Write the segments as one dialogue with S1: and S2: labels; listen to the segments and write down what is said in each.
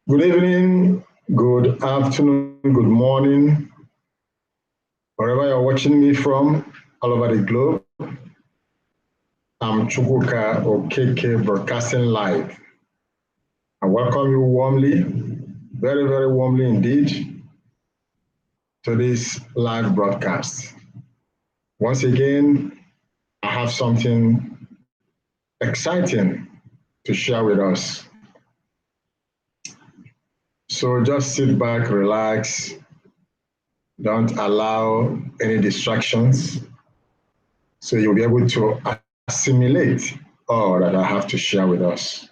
S1: Good evening, good afternoon, good morning, wherever you're watching me from, all over the globe. I'm Chukwuka Okeke, broadcasting live. I welcome you warmly, very, very warmly indeed, to this live broadcast. Once again, I have something exciting to share with us. So just sit back, relax, don't allow any distractions, so you'll be able to assimilate all that I have to share with us.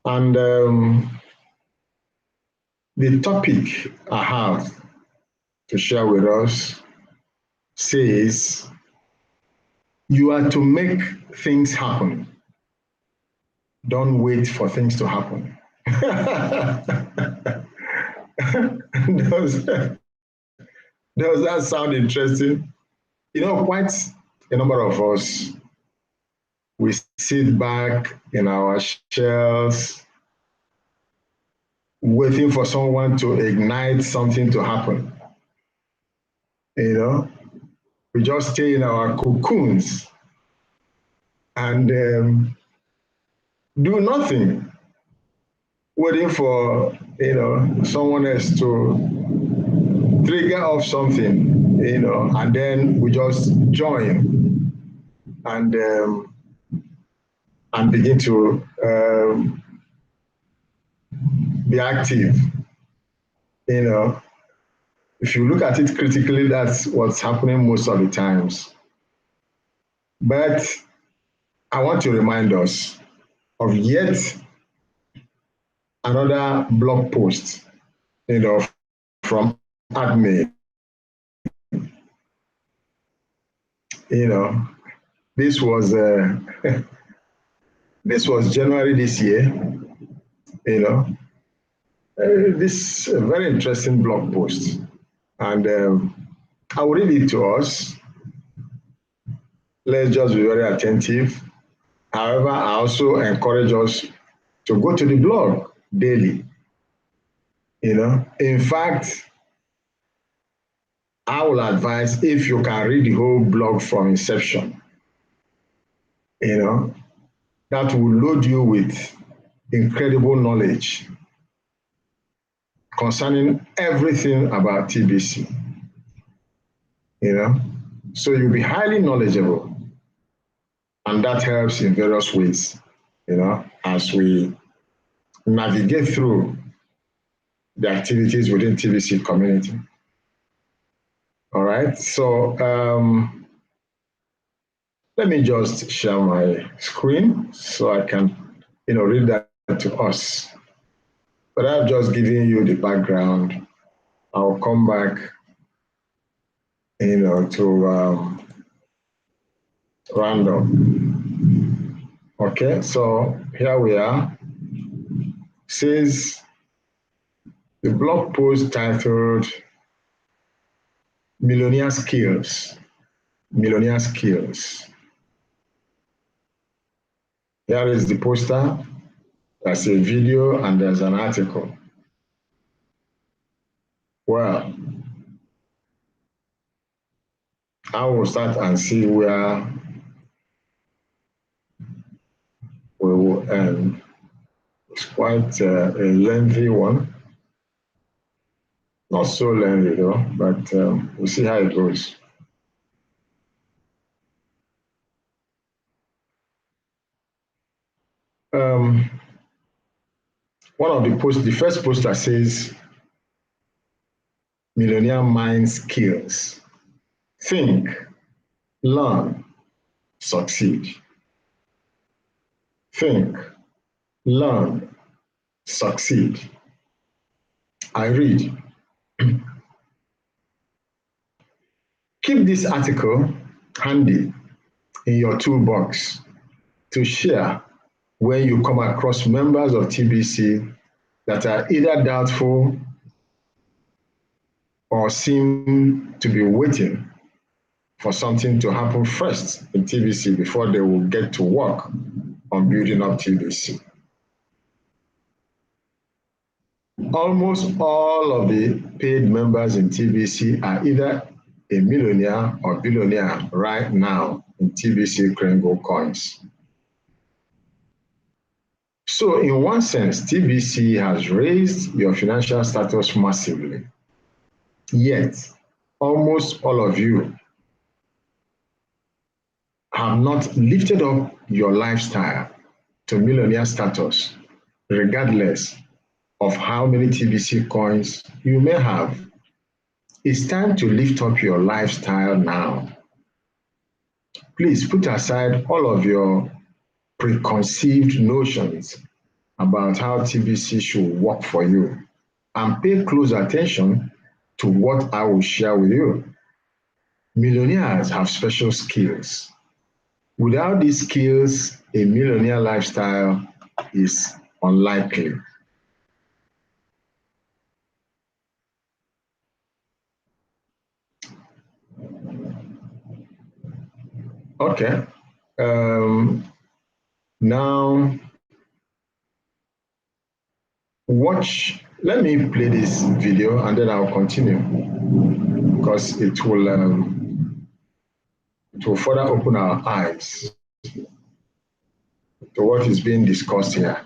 S1: And the topic I have to share with us says, you are to make things happen. Don't wait for things to happen. Does that sound interesting? You know, quite a number of us, we sit back in our shells, waiting for someone to ignite something to happen. You know, we just stay in our cocoons and do nothing, waiting for, someone else to trigger off something, and then we just join and begin to be active. If you look at it critically, that's what's happening most of the times. But I want to remind us of yet another blog post, from admin. This was this was January this year. This very interesting blog post, and I will read it to us. Let's just be very attentive. However, I also encourage us to go to the blog daily. In fact, I will advise, if you can read the whole blog from inception, that will load you with incredible knowledge concerning everything about TBC. So you'll be highly knowledgeable, and that helps in various ways, as we navigate through the activities within TBC community. All right, so let me just share my screen so I can, read that to us. But I've just given you the background. I'll come back, to round up. Okay, so here we are. It says the blog post titled Millionaire Skills. Millionaire Skills. Here is the poster. There's a video and there's an article. Well, I will start and see where we will end. It's quite a lengthy one. Not so lengthy though, but we'll see how it goes. One of the posts, the first poster says, Millionaire Mind Skills. Think, learn, succeed. Think, learn, succeed. I read. Keep this article handy in your toolbox to share when you come across members of TBC that are either doubtful or seem to be waiting for something to happen first in TBC before they will get to work on building up TBC. Almost all of the paid members in TBC are either a millionaire or billionaire right now in TBC Kringle coins. So in one sense, TBC has raised your financial status massively. Yet, almost all of you have not lifted up your lifestyle to millionaire status, regardless of how many TBC coins you may have. It's time to lift up your lifestyle now. Please put aside all of your preconceived notions about how TBC should work for you and pay close attention to what I will share with you. Millionaires have special skills. Without these skills, a millionaire lifestyle is unlikely. Okay. Now, let me play this video and then I'll continue because it will further open our eyes to what is being discussed here.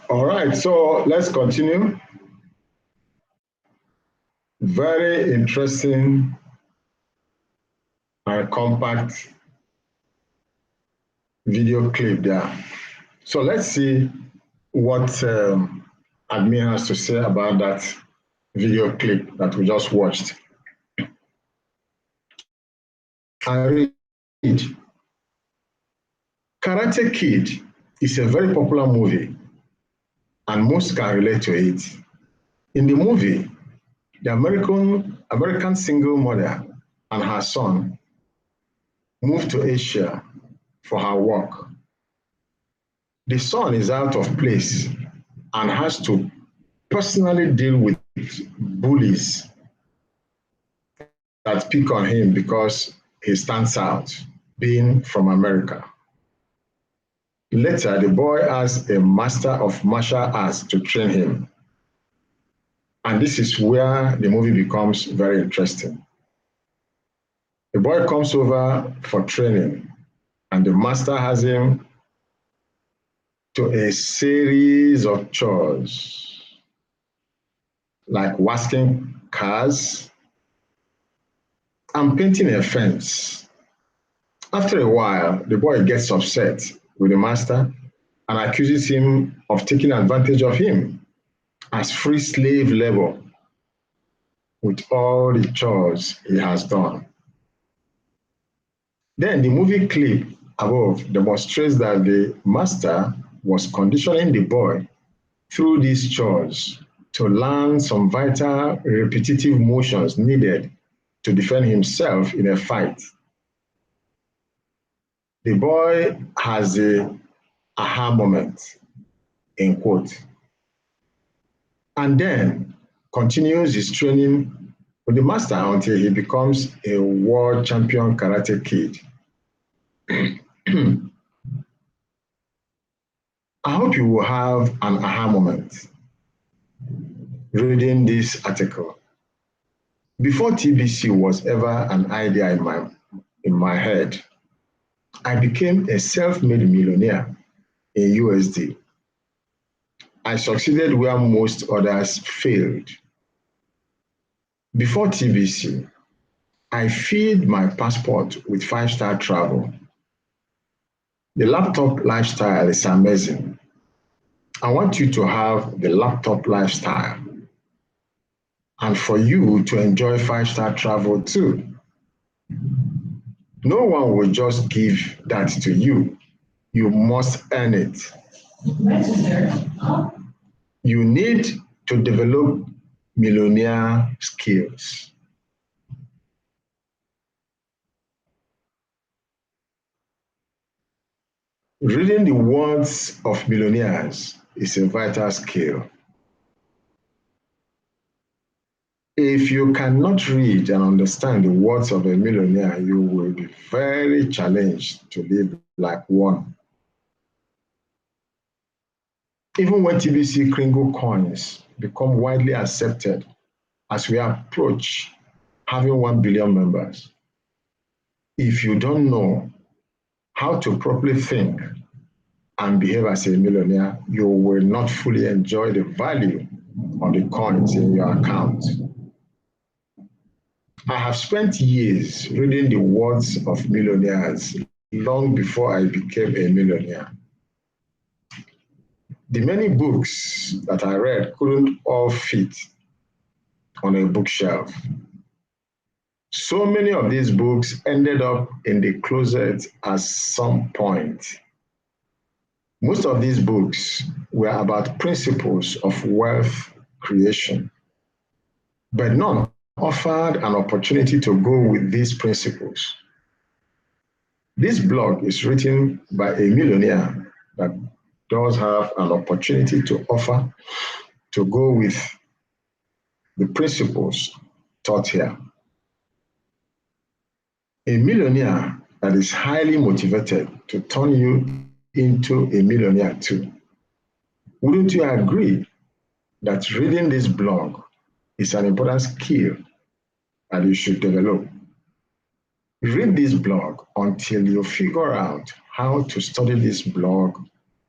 S1: All right, so let's continue. Very interesting and compact video clip there. So let's see what admin has to say about that video clip that we just watched. I read, Karate Kid is a very popular movie and most can relate to it. In the movie, the American single mother and her son moved to Asia for her work. The son is out of place and has to personally deal with bullies that pick on him because he stands out, being from America. Later, the boy asks a master of martial arts to train him. And this is where the movie becomes very interesting. The boy comes over for training, and the master has him to a series of chores, like washing cars and painting a fence. After a while, the boy gets upset with the master and accuses him of taking advantage of him as free slave labor with all the chores he has done. Then the movie clip above demonstrates that the master was conditioning the boy through these chores to learn some vital repetitive motions needed to defend himself in a fight. The boy has a aha moment, in quote, and then continues his training with the master until he becomes a world champion karate kid. I hope you will have an aha moment reading this article. Before TBC was ever an idea in my head, I became a self-made millionaire in USD. I succeeded where most others failed. Before TBC, I filled my passport with 5-star travel. The laptop lifestyle is amazing. I want you to have the laptop lifestyle and for you to enjoy 5-star travel too. No one will just give that to you. You must earn it. You need to develop millionaire skills. Reading the words of millionaires is a vital skill. If you cannot read and understand the words of a millionaire, you will be very challenged to live like one. Even when TBC Kringle coins become widely accepted as we approach having 1 billion members, if you don't know how to properly think and behave as a millionaire, you will not fully enjoy the value of the coins in your account. I have spent years reading the words of millionaires long before I became a millionaire. The many books that I read couldn't all fit on a bookshelf. So many of these books ended up in the closet at some point. Most of these books were about principles of wealth creation, but none offered an opportunity to go with these principles. This blog is written by a millionaire that does have an opportunity to offer to go with the principles taught here. A millionaire that is highly motivated to turn you into a millionaire too. Wouldn't you agree that reading this blog is an important skill that you should develop? Read this blog until you figure out how to study this blog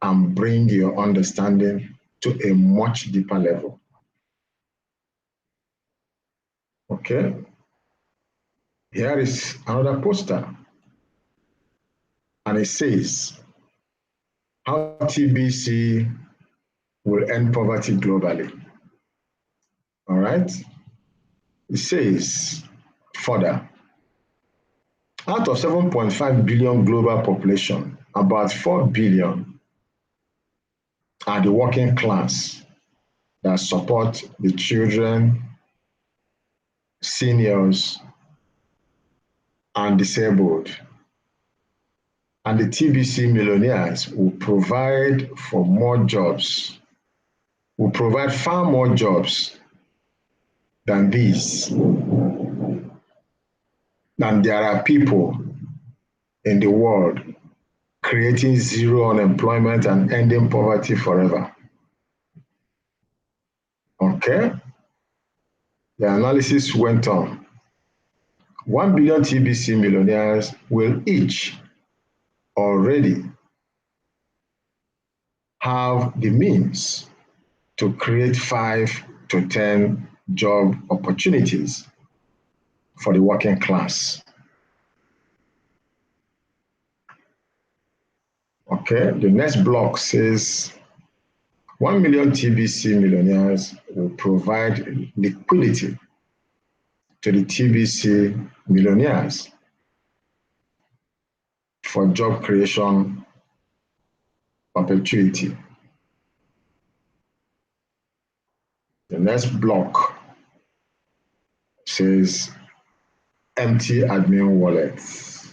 S1: and bring your understanding to a much deeper level. Okay? Here is another poster. And it says, how TBC will end poverty globally. All right? It says further, out of 7.5 billion global population, about 4 billion are the working class that support the children, seniors, and disabled. And the TBC millionaires will provide for more jobs, will provide far more jobs than these. And there are people in the world creating zero unemployment and ending poverty forever. Okay? The analysis went on. 1 billion TBC millionaires will each already have the means to create 5 to 10 job opportunities for the working class. Okay, the next block says 1 million TBC millionaires will provide liquidity to the TBC millionaires for job creation opportunity. The next block says empty admin wallets.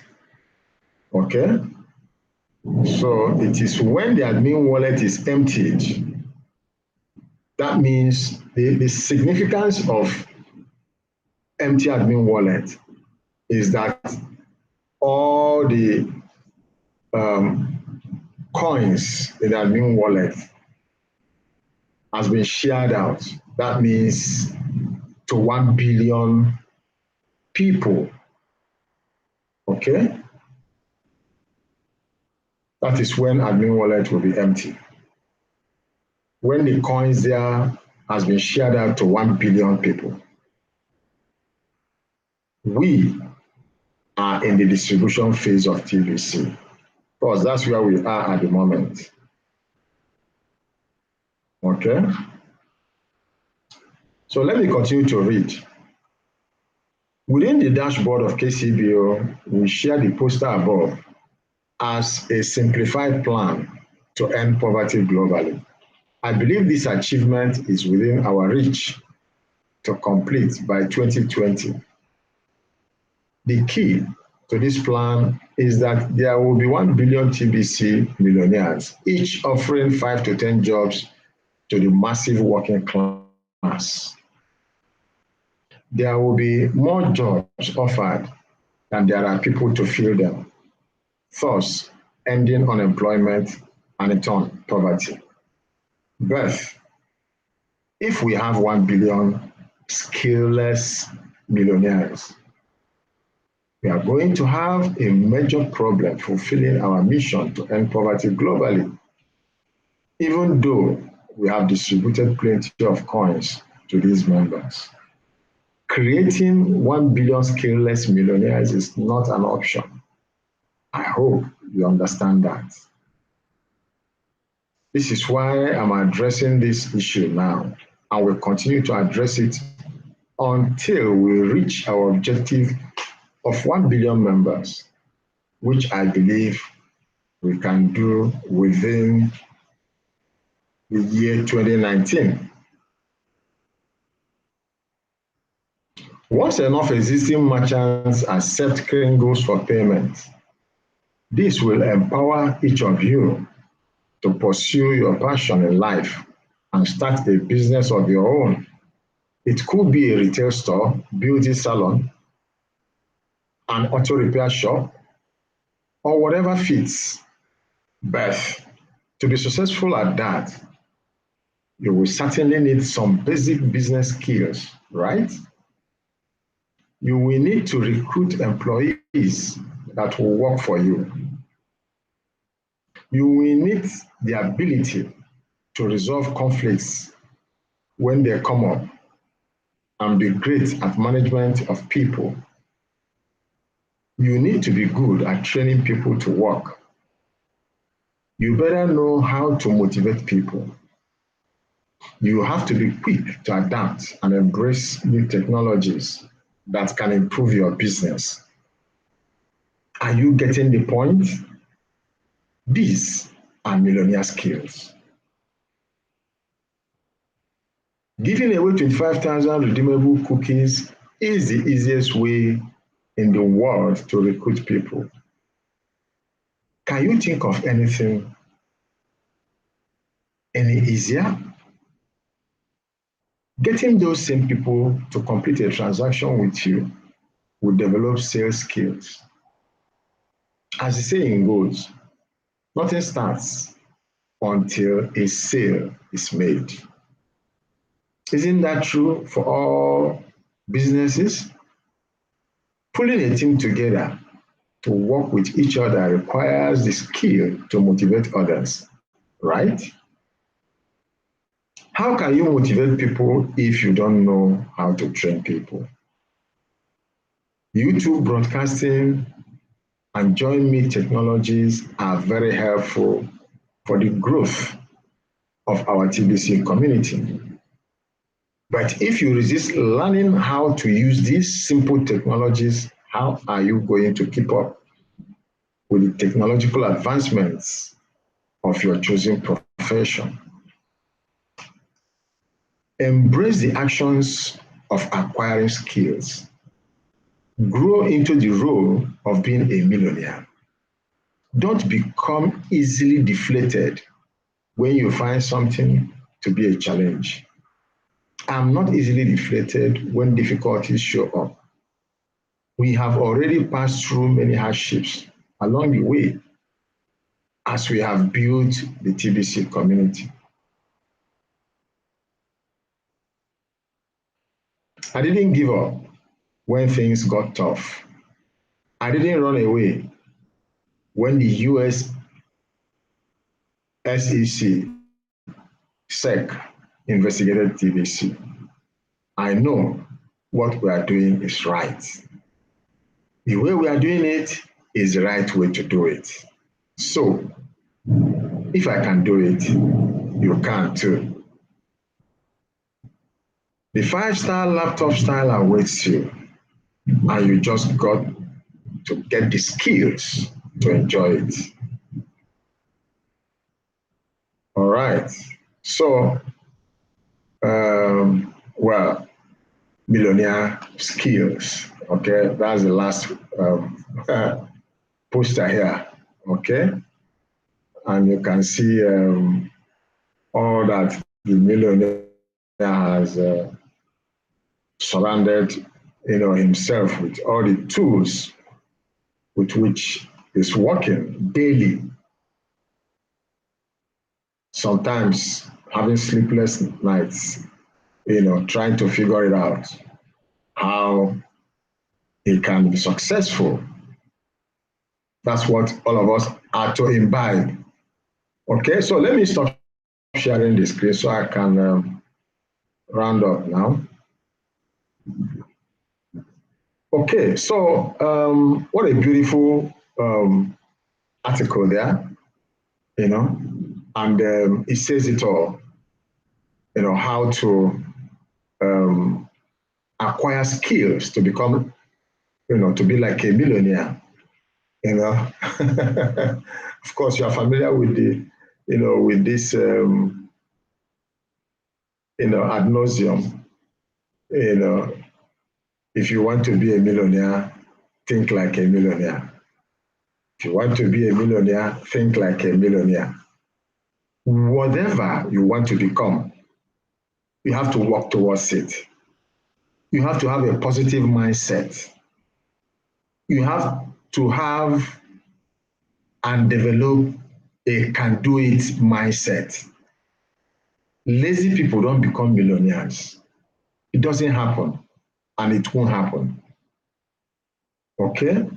S1: Okay? So it is when the admin wallet is emptied, that means the significance of empty admin wallet is that all the coins in the admin wallet has been shared out. That means to 1 billion people. Okay? That is when admin wallet will be empty. When the coins there has been shared out to 1 billion people. We are in the distribution phase of TBC, because that's where we are at the moment. Okay? So let me continue to read. Within the dashboard of KCBO, we share the poster above as a simplified plan to end poverty globally. I believe this achievement is within our reach to complete by 2020. The key to this plan is that there will be 1 billion TBC millionaires, each offering 5 to 10 jobs to the massive working class. There will be more jobs offered than there are people to fill them, thus ending unemployment and in turn poverty. But if we have 1 billion skillless millionaires, we are going to have a major problem fulfilling our mission to end poverty globally, even though we have distributed plenty of coins to these members. Creating 1 billion skillless millionaires is not an option. I hope you understand that. This is why I'm addressing this issue now, and will continue to address it until we reach our objective of 1 billion members, which I believe we can do within the year 2019. Once enough existing merchants accept Kringles for payment, this will empower each of you to pursue your passion in life and start a business of your own. It could be a retail store, beauty salon, an auto repair shop, or whatever fits. But to be successful at that, you will certainly need some basic business skills, right? You will need to recruit employees that will work for you. You will need the ability to resolve conflicts when they come up and be great at management of people. You need to be good at training people to work. You better know how to motivate people. You have to be quick to adapt and embrace new technologies that can improve your business. Are you getting the point? These are millionaire skills. Giving away 25,000 redeemable cookies is the easiest way in the world to recruit people. Can you think of anything any easier? Getting those same people to complete a transaction with you will develop sales skills. As the saying goes, nothing starts until a sale is made. Isn't that true for all businesses. Pulling a team together to work with each other requires the skill to motivate others, right? How can you motivate people if you don't know how to train people? YouTube broadcasting and join me technologies are very helpful for the growth of our TBC community. But if you resist learning how to use these simple technologies, how are you going to keep up with the technological advancements of your chosen profession? Embrace the actions of acquiring skills. Grow into the role of being a millionaire. Don't become easily deflated when you find something to be a challenge. I'm not easily deflated when difficulties show up. We have already passed through many hardships along the way as we have built the TBC community. I didn't give up when things got tough. I didn't run away when the US SEC investigated TBC. I know what we are doing is right. The way we are doing it is the right way to do it. So, if I can do it, you can too. The 5-star laptop style awaits you, and you just got to get the skills to enjoy it. All right. So, well, millionaire skills. Okay, that's the last poster here. Okay, and you can see all that the millionaire has surrounded, himself with all the tools with which he's working daily. Sometimes having sleepless nights, trying to figure it out, how he can be successful. That's what all of us are to imbibe. Okay, so let me stop sharing the screen so I can round up now. Okay, so what a beautiful article there, and it says it all, how to acquire skills to become, to be like a millionaire, Of course, you are familiar with the, with this, ad nauseum, if you want to be a millionaire, think like a millionaire. If you want to be a millionaire, think like a millionaire. Whatever you want to become, you have to work towards it. You have to have a positive mindset. You have to have and develop a can-do-it mindset. Lazy people don't become millionaires. It doesn't happen, and it won't happen. Okay?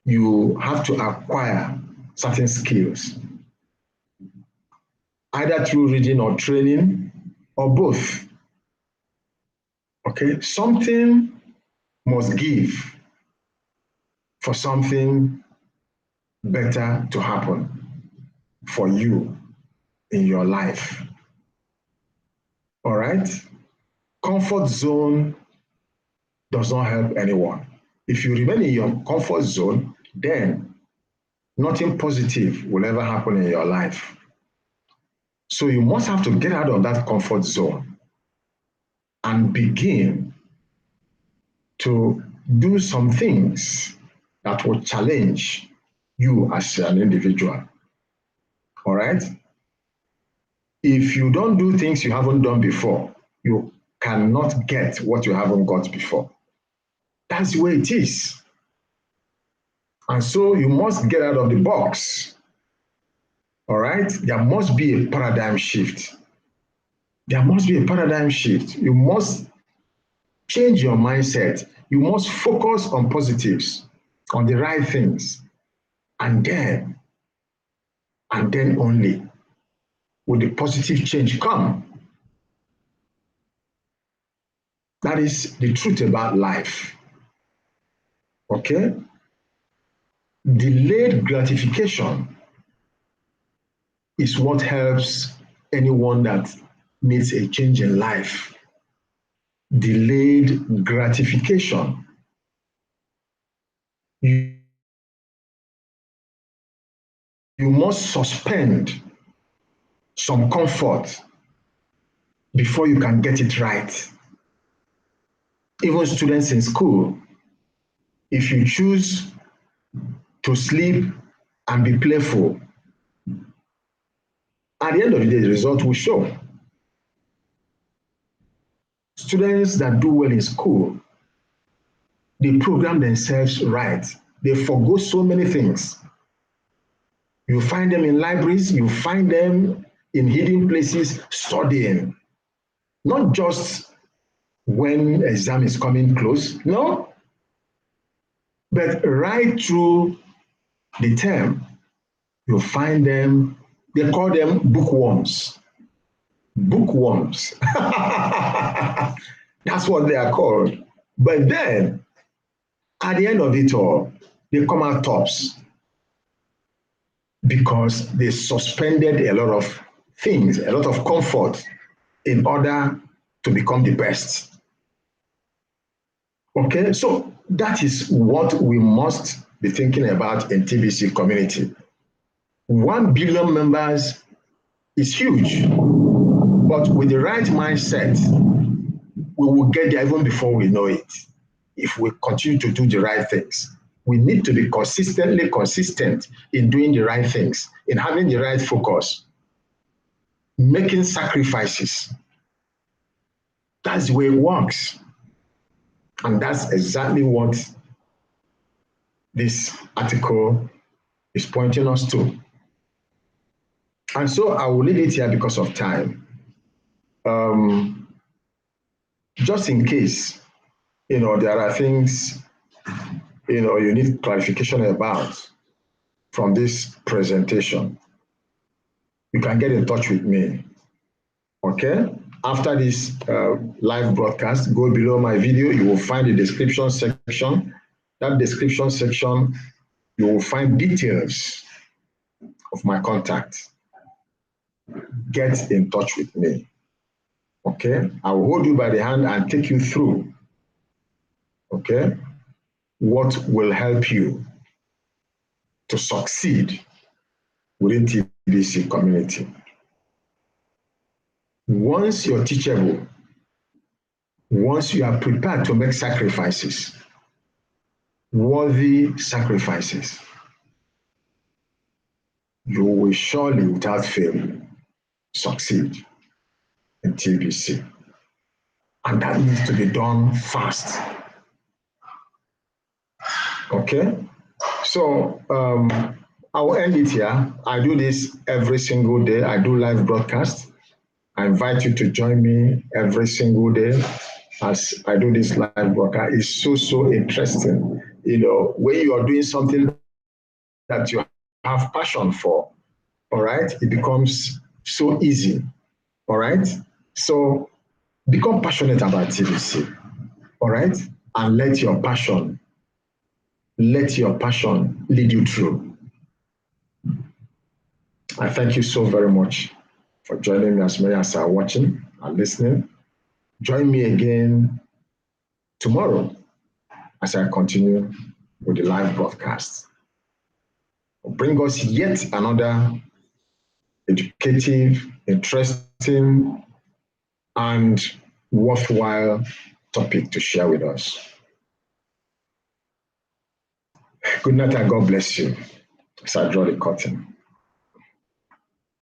S1: You have to acquire certain skills, either through reading or training, or both. Okay? Something must give for something better to happen for you in your life. All right? Comfort zone does not help anyone. If you remain in your comfort zone, then nothing positive will ever happen in your life. So you must have to get out of that comfort zone and begin to do some things that will challenge you as an individual. All right? If you don't do things you haven't done before, you cannot get what you haven't got before. That's the way it is. And so you must get out of the box. All right? There must be a paradigm shift. There must be a paradigm shift. You must change your mindset. You must focus on positives, on the right things. And then only will the positive change come. That is the truth about life. Okay? Delayed gratification is what helps anyone that needs a change in life. Delayed gratification. You must suspend some comfort before you can get it right. Even students in school, if you choose to sleep and be playful, at the end of the day, the result will show. Students that do well in school, they program themselves right. They forgo so many things. You find them in libraries, you find them in hidden places studying. Not just when exam is coming close, no. But right through the term, you find them, they call them bookworms. Bookworms. That's what they are called. But then, at the end of it all, they come out tops because they suspended a lot of things, a lot of comfort in order to become the best. Okay, so that is what we must be thinking about in TBC community. 1 billion members is huge, but with the right mindset, we will get there even before we know it. If we continue to do the right things, we need to be consistent in doing the right things, in having the right focus, making sacrifices. That's the way it works. And that's exactly what this article is pointing us to. And so I will leave it here because of time. Just in case, there are things, you need clarification about from this presentation, you can get in touch with me. Okay? After this live broadcast, go below my video, you will find the description section. That description section, you will find details of my contact. Get in touch with me. Okay? I will hold you by the hand and take you through, okay, what will help you to succeed within TBC community. Once you're teachable, once you are prepared to make sacrifices, worthy sacrifices, you will surely, without fail, succeed in TBC. And that needs to be done fast. Okay? So I will end it here. I do this every single day. I do live broadcast. I invite you to join me every single day as I do this live broadcast. It's so interesting. When you are doing something that you have passion for, all right, it becomes so easy, all right? So become passionate about TBC, all right? And let your passion lead you through. I thank you so very much for joining me, as many as are watching and listening. Join me again tomorrow as I continue with the live broadcast. Bring us yet another educative, interesting, and worthwhile topic to share with us. Good night and God bless you as I draw the curtain.